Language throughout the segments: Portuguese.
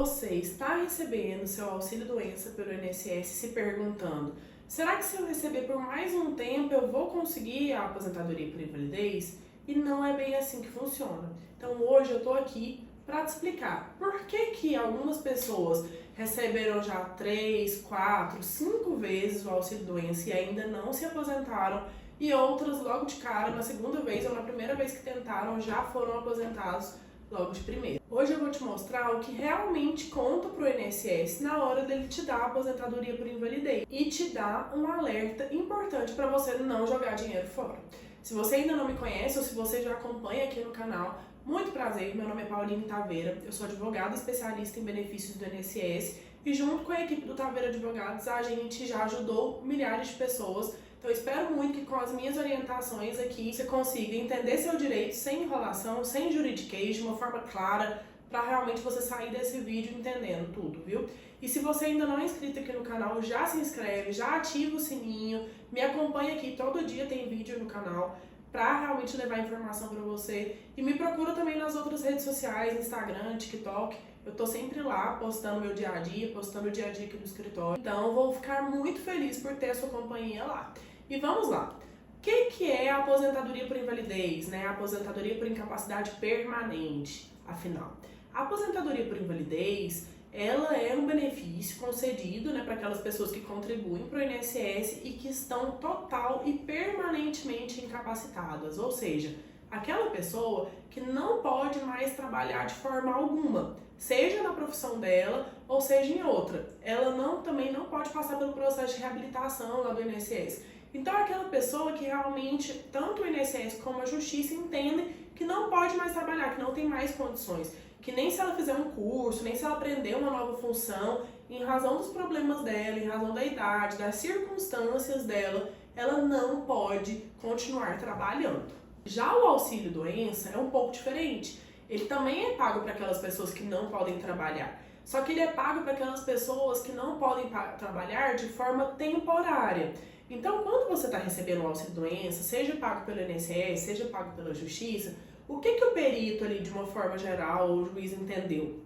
você está recebendo seu auxílio-doença pelo INSS se perguntando: será que se eu receber por mais um tempo eu vou conseguir a aposentadoria por invalidez? E não é bem assim que funciona. Então hoje eu estou aqui para te explicar por que algumas pessoas receberam já 3, 4, 5 vezes o auxílio-doença e ainda não se aposentaram, e outras logo de cara, na segunda vez ou na primeira vez que tentaram, já foram aposentados logo de primeira. Hoje eu vou te mostrar o que realmente conta para o INSS na hora dele te dar a aposentadoria por invalidez e te dar um alerta importante para você não jogar dinheiro fora. Se você ainda não me conhece ou se você já acompanha aqui no canal, muito prazer, meu nome é Pauline Taveira, eu sou advogada especialista em benefícios do INSS e junto com a equipe do Taveira Advogados a gente já ajudou milhares de pessoas. Então eu espero muito que com as minhas orientações aqui você consiga entender seu direito sem enrolação, sem juridiquês, de uma forma clara, para realmente você sair desse vídeo entendendo tudo, viu? E se você ainda não é inscrito aqui no canal, já se inscreve, já ativa o sininho, me acompanha aqui, todo dia tem vídeo no canal para realmente levar informação para você. E me procura também nas outras redes sociais, Instagram, TikTok. Eu tô sempre lá postando meu dia a dia, postando o dia a dia aqui do escritório. Então vou ficar muito feliz por ter a sua companhia lá. E vamos lá. O que é a aposentadoria por invalidez, né? A aposentadoria por incapacidade permanente, afinal. A aposentadoria por invalidez, ela é um benefício concedido, né, para aquelas pessoas que contribuem para o INSS e que estão total e permanentemente incapacitadas, ou seja, aquela pessoa que não pode mais trabalhar de forma alguma, seja na profissão dela ou seja em outra. Ela também não pode passar pelo processo de reabilitação lá do INSS. Então, aquela pessoa que realmente, tanto o INSS como a Justiça entendem que não pode mais trabalhar, que não tem mais condições, que nem se ela fizer um curso, nem se ela aprender uma nova função, em razão dos problemas dela, em razão da idade, das circunstâncias dela, ela não pode continuar trabalhando. Já o auxílio-doença é um pouco diferente. Ele também é pago para aquelas pessoas que não podem trabalhar. Só que ele é pago para aquelas pessoas que não podem trabalhar de forma temporária. Então, quando você está recebendo o auxílio-doença, seja pago pelo INSS, seja pago pela Justiça, o que o perito ali, de uma forma geral, ou o juiz entendeu?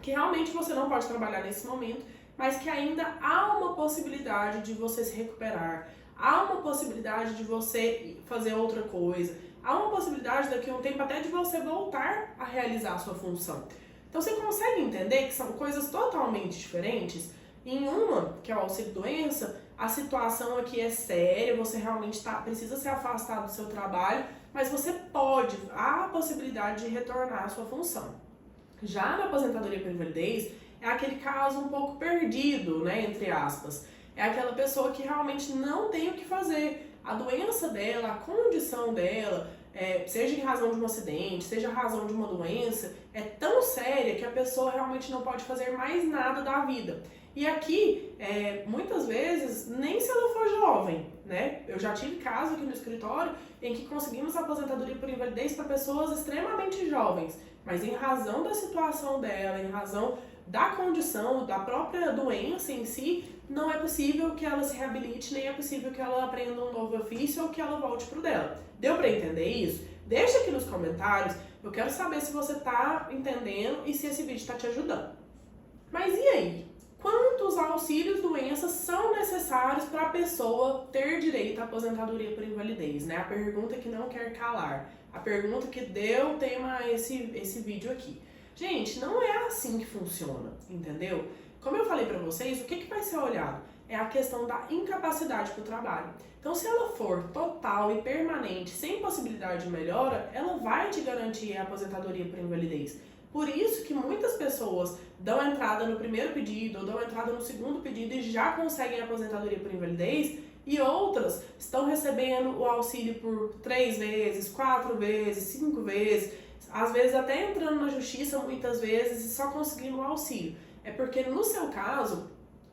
Que realmente você não pode trabalhar nesse momento, mas que ainda há uma possibilidade de você se recuperar, há uma possibilidade de você fazer outra coisa, há uma possibilidade daqui a um tempo até de você voltar a realizar a sua função. Então você consegue entender que são coisas totalmente diferentes? Em uma, que é o auxílio-doença, a situação aqui é séria, você realmente precisa ser afastado do seu trabalho, mas você pode, há a possibilidade de retornar à sua função. Já na aposentadoria por invalidez, é aquele caso um pouco perdido, né, entre aspas. É aquela pessoa que realmente não tem o que fazer. A doença dela, a condição dela, seja em razão de um acidente, seja em razão de uma doença, é tão séria que a pessoa realmente não pode fazer mais nada da vida. E aqui, muitas vezes, nem se ela for jovem, né? Eu já tive caso aqui no escritório em que conseguimos aposentadoria por invalidez para pessoas extremamente jovens, mas em razão da situação dela, em razão da condição, da própria doença em si, não é possível que ela se reabilite, nem é possível que ela aprenda um novo ofício ou que ela volte pro dela. Deu para entender isso? Deixa aqui nos comentários, eu quero saber se você tá entendendo e se esse vídeo está te ajudando. Mas e aí? Quantos auxílios-doenças são necessários para a pessoa ter direito à aposentadoria por invalidez, né? A pergunta que não quer calar, a pergunta que deu tema a esse vídeo aqui. Gente, não é assim que funciona, entendeu? Como eu falei para vocês, o que vai ser olhado? É a questão da incapacidade para o trabalho. Então, se ela for total e permanente, sem possibilidade de melhora, ela vai te garantir a aposentadoria por invalidez. Por isso que muitas pessoas dão entrada no primeiro pedido ou dão entrada no segundo pedido e já conseguem a aposentadoria por invalidez, e outras estão recebendo o auxílio por 3 vezes, 4 vezes, 5 vezes, às vezes até entrando na justiça muitas vezes e só conseguindo o auxílio. É porque no seu caso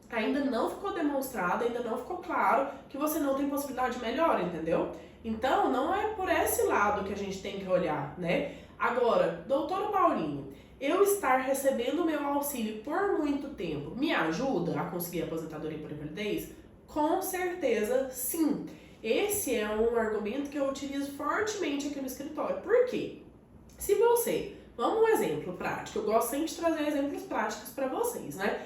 ainda não ficou demonstrado, ainda não ficou claro que você não tem possibilidade de melhora, entendeu? Então não é por esse lado que a gente tem que olhar, né? Agora, doutora Paulinho, eu estar recebendo o meu auxílio por muito tempo me ajuda a conseguir a aposentadoria por invalidez? Com certeza, sim. Esse é um argumento que eu utilizo fortemente aqui no escritório. Por quê? Se você Vamos um exemplo prático. Eu gosto sempre de trazer exemplos práticos para vocês, né?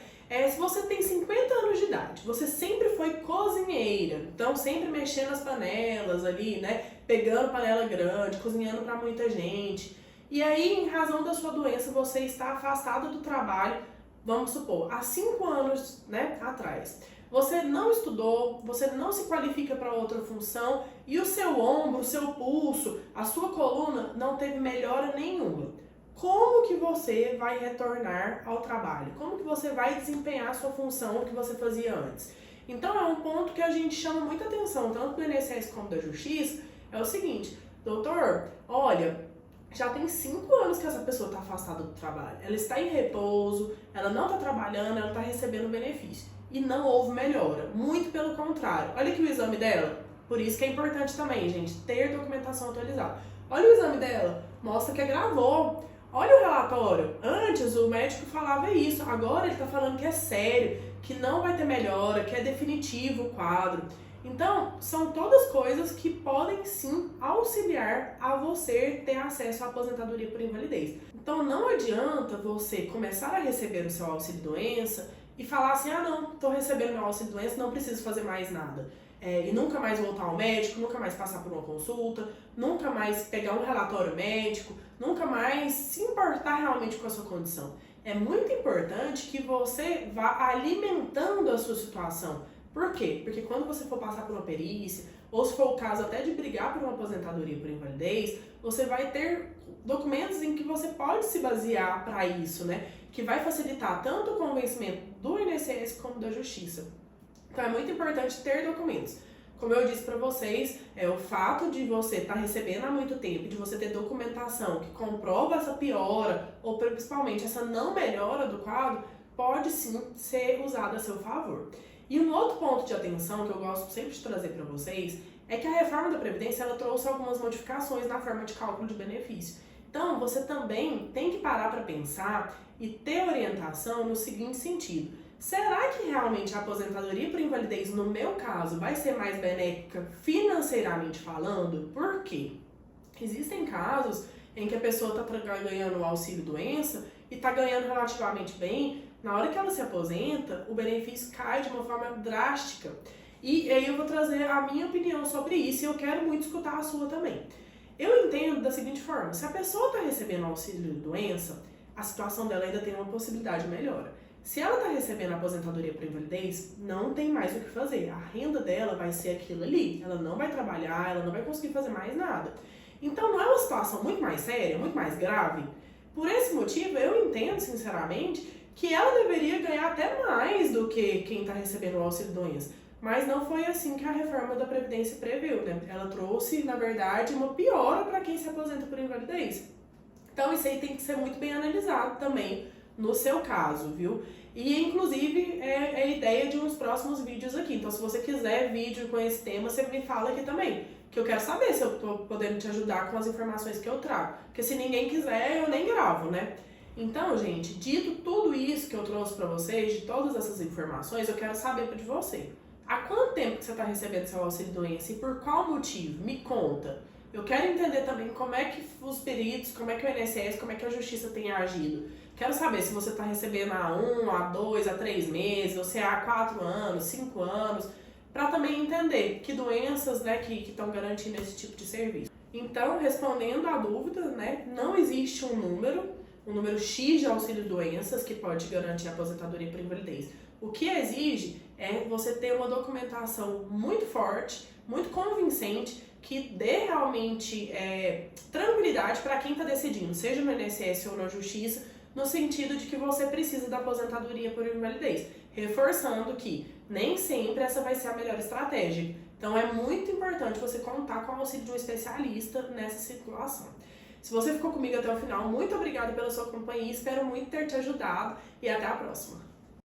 Se você tem 50 anos de idade, você sempre foi cozinheira, então sempre mexendo nas panelas ali, né? Pegando panela grande, cozinhando para muita gente. E aí, em razão da sua doença, você está afastada do trabalho, vamos supor, há 5 anos, né, atrás. Você não estudou, você não se qualifica para outra função e o seu ombro, o seu pulso, a sua coluna não teve melhora nenhuma. Como que você vai retornar ao trabalho? Como que você vai desempenhar a sua função que você fazia antes? Então é um ponto que a gente chama muita atenção, tanto do INSS como da Justiça, é o seguinte, doutor, olha, já tem 5 anos que essa pessoa está afastada do trabalho, ela está em repouso, ela não está trabalhando, ela está recebendo benefício e não houve melhora, muito pelo contrário. Olha aqui o exame dela, por isso que é importante também, gente, ter documentação atualizada. Olha o exame dela, mostra que agravou. Olha o relatório, antes o médico falava isso, agora ele está falando que é sério, que não vai ter melhora, que é definitivo o quadro. Então, são todas coisas que podem sim auxiliar a você ter acesso à aposentadoria por invalidez. Então, não adianta você começar a receber o seu auxílio-doença e falar assim, ah não, estou recebendo meu auxílio-doença, não preciso fazer mais nada. E nunca mais voltar ao médico, nunca mais passar por uma consulta, nunca mais pegar um relatório médico, nunca mais se importar realmente com a sua condição. É muito importante que você vá alimentando a sua situação. Por quê? Porque quando você for passar por uma perícia, ou se for o caso até de brigar por uma aposentadoria por invalidez, você vai ter documentos em que você pode se basear para isso, né? Que vai facilitar tanto o convencimento do INSS como da Justiça. Então é muito importante ter documentos. Como eu disse para vocês, o fato de você estar recebendo há muito tempo, de você ter documentação que comprova essa piora, ou principalmente essa não melhora do quadro, pode sim ser usado a seu favor. E um outro ponto de atenção que eu gosto sempre de trazer para vocês é que a reforma da Previdência ela trouxe algumas modificações na forma de cálculo de benefício. Então, você também tem que parar para pensar e ter orientação no seguinte sentido. Será que realmente a aposentadoria por invalidez, no meu caso, vai ser mais benéfica financeiramente falando? Por quê? Existem casos em que a pessoa está ganhando o auxílio-doença e está ganhando relativamente bem. Na hora que ela se aposenta, o benefício cai de uma forma drástica. E aí eu vou trazer a minha opinião sobre isso e eu quero muito escutar a sua também. Eu entendo da seguinte forma, se a pessoa está recebendo auxílio-doença, a situação dela ainda tem uma possibilidade de melhora. Se ela está recebendo aposentadoria por invalidez, não tem mais o que fazer. A renda dela vai ser aquilo ali. Ela não vai trabalhar, ela não vai conseguir fazer mais nada. Então não é uma situação muito mais séria, muito mais grave? Por esse motivo, eu entendo, sinceramente, que ela deveria ganhar até mais do que quem está recebendo o auxílio-doença. Mas não foi assim que a reforma da Previdência previu, né? Ela trouxe, na verdade, uma piora para quem se aposenta por invalidez. Então isso aí tem que ser muito bem analisado também no seu caso, viu? E inclusive é a ideia de uns próximos vídeos aqui. Então se você quiser vídeo com esse tema, você me fala aqui também. Que eu quero saber se eu tô podendo te ajudar com as informações que eu trago. Porque se ninguém quiser, eu nem gravo, né? Então, gente, dito tudo isso que eu trouxe pra vocês, de todas essas informações, eu quero saber de você. Há quanto tempo que você está recebendo seu auxílio-doença e por qual motivo? Me conta. Eu quero entender também como é que os peritos, como é que o INSS, como é que a Justiça tem agido. Quero saber se você está recebendo há 1, há 2, há 3 meses, ou se é há 4 anos, 5 anos, para também entender que doenças, né, que estão garantindo esse tipo de serviço. Então, respondendo à dúvida, né, não existe um número X de auxílio-doenças que pode garantir a aposentadoria por invalidez. O que exige é você ter uma documentação muito forte, muito convincente, que dê realmente tranquilidade para quem está decidindo, seja no INSS ou na Justiça, no sentido de que você precisa da aposentadoria por invalidez, reforçando que nem sempre essa vai ser a melhor estratégia. Então é muito importante você contar com o auxílio de um especialista nessa situação. Se você ficou comigo até o final, muito obrigada pela sua companhia, espero muito ter te ajudado e até a próxima.